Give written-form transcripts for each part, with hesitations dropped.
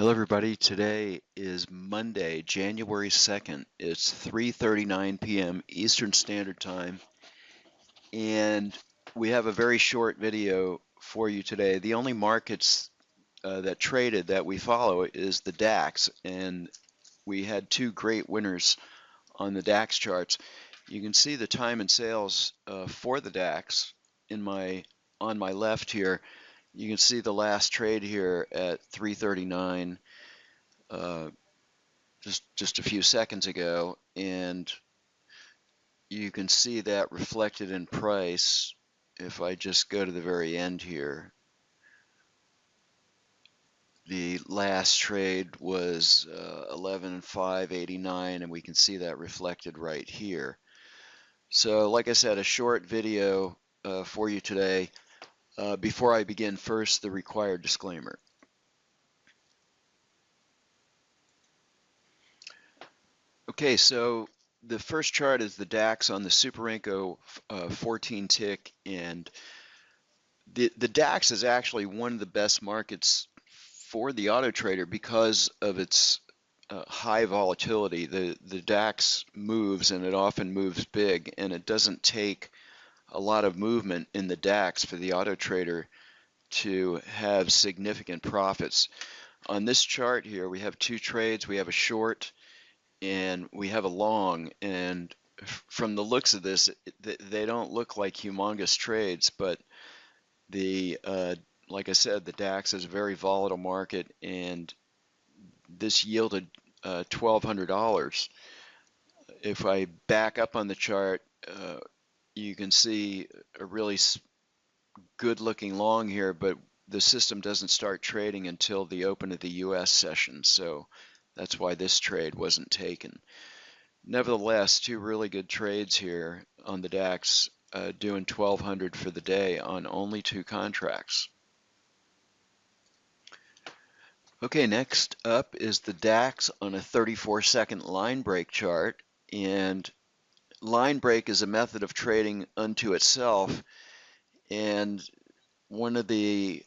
Hello everybody, today is Monday, January 2nd. It's 3:39 p.m. Eastern Standard Time, and we have a very short video for you today. The only markets that traded that we follow is the DAX, and we had two great winners on the DAX charts. You can see the time and sales for the DAX on my left here. You can see the last trade here at 3:39. Just a few seconds ago, and you can see that reflected in price. If I just go to the very end here, the last trade was 11,589, and we can see that reflected right here. So like I said, a short video for you today. Before I begin, first the required disclaimer. Okay, so the first chart is the DAX on the Super 14 tick, and the DAX is actually one of the best markets for the auto trader because of its high volatility. The DAX moves, and it often moves big, and it doesn't take a lot of movement in the DAX for the auto trader to have significant profits. On this chart here, we have two trades. We have a short and we have a long, and from the looks of this, they don't look like humongous trades, but like I said, the DAX is a very volatile market, and this yielded $1,200. If I back up on the chart, you can see a really good looking long here, but the system doesn't start trading until the open of the US session, so that's why this trade wasn't taken. Nevertheless, two really good trades here on the DAX, doing 1,200 for the day on only two contracts. Okay, next up is the DAX on a 34-second line break chart, and line break is a method of trading unto itself, and one of the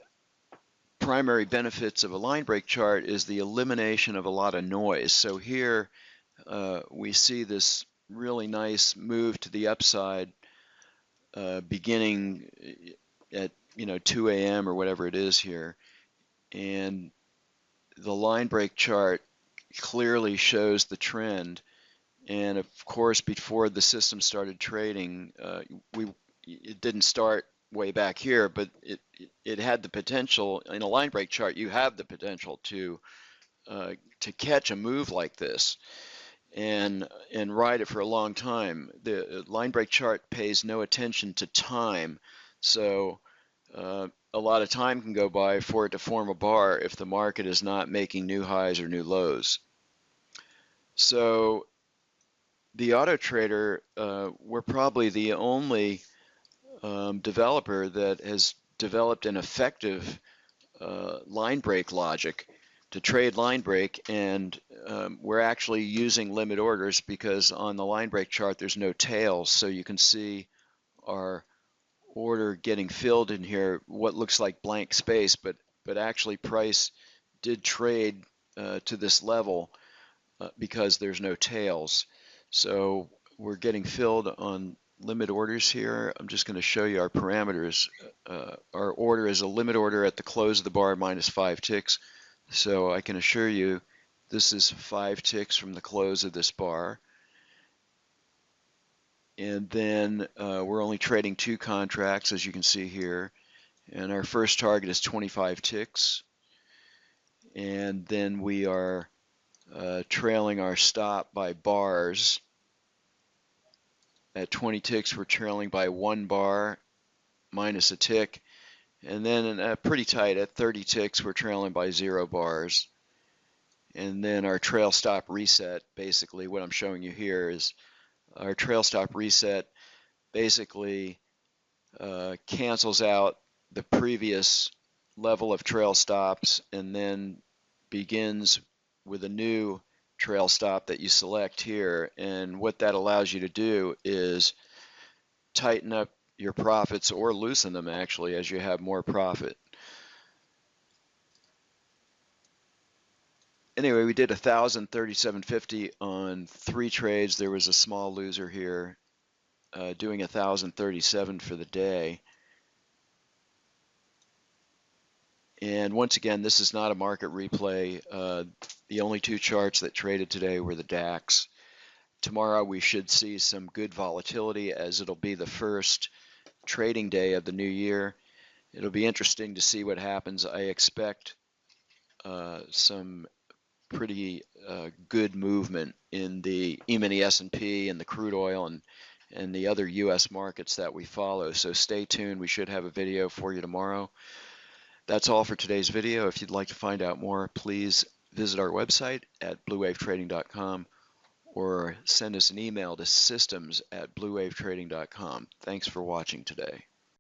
primary benefits of a line break chart is the elimination of a lot of noise. So here we see this really nice move to the upside beginning at 2 a.m. or whatever it is here, and the line break chart clearly shows the trend. And of course, before the system started trading, it didn't start way back here, but it had the potential. In a line break chart, you have the potential to catch a move like this and ride it for a long time. The line break chart pays no attention to time, so a lot of time can go by for it to form a bar if the market is not making new highs or new lows. So the auto trader, we're probably the only developer that has developed an effective line break logic to trade line break, and we're actually using limit orders because on the line break chart there's no tails, so you can see our order getting filled in here, what looks like blank space, but actually price did trade to this level because there's no tails. So we're getting filled on limit orders here. I'm just going to show you our parameters. Our order is a limit order at the close of the bar minus 5 ticks. So I can assure you this is 5 ticks from the close of this bar. And then we're only trading two contracts, as you can see here. And our first target is 25 ticks. And then we are trailing our stop by bars. At 20 ticks, we're trailing by 1 bar minus a tick. And then pretty tight at 30 ticks, we're trailing by 0 bars. And then our trail stop reset, basically what I'm showing you here is our trail stop reset basically cancels out the previous level of trail stops and then begins with a new trail stop that you select here, and what that allows you to do is tighten up your profits or loosen them actually as you have more profit. Anyway, we did 1,037.50 on 3 trades. There was a small loser here, doing 1,037 for the day. And once again, this is not a market replay. The only 2 charts that traded today were the DAX. Tomorrow we should see some good volatility, as it'll be the first trading day of the new year. It'll be interesting to see what happens. I expect some pretty good movement in the E-mini S&P and the crude oil and the other U.S. markets that we follow. So stay tuned. We should have a video for you tomorrow. That's all for today's video. If you'd like to find out more, please visit our website at bluewavetrading.com or send us an email to systems@bluewavetrading.com. Thanks for watching today.